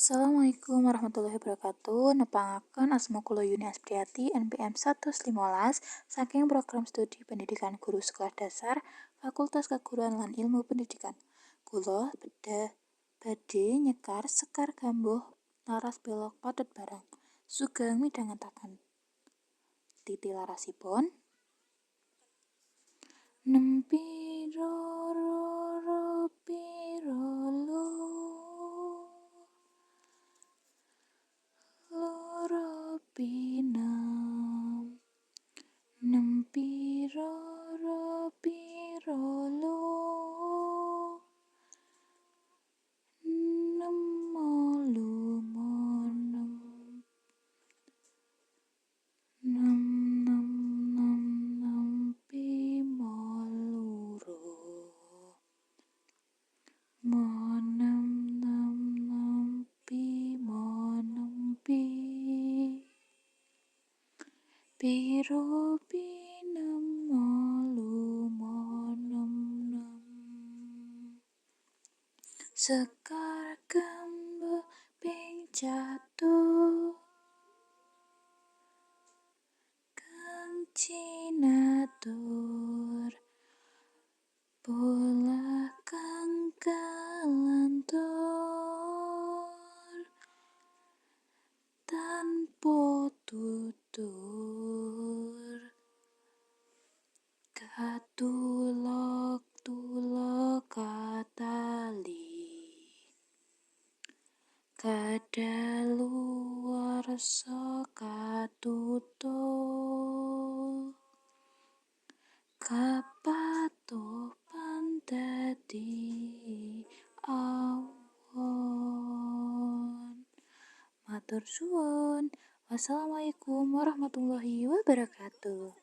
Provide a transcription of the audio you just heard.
Assalamualaikum warahmatullahi wabarakatuh. Nepangaken asma kula Yuni Aspriyati NPM 115 saking program studi pendidikan guru sekolah dasar Fakultas Keguruan lan Ilmu Pendidikan. Kula badhe nyekar Sekar Gambuh laras belok Padet Barang. Sugeng midhangetaken. Titilarasipun nempi roro piro loro pinem nempi roro piro nem nempi moluro nempi piro pinem molu monem Sekar Gambuh ping jatuh kang cinatur bola kang kalantur tanpa tutur katulok katali kadaluwarsa katutul kapatopan dadi awon. Matur suwun. Wassalamualaikum warahmatullahi wabarakatuh.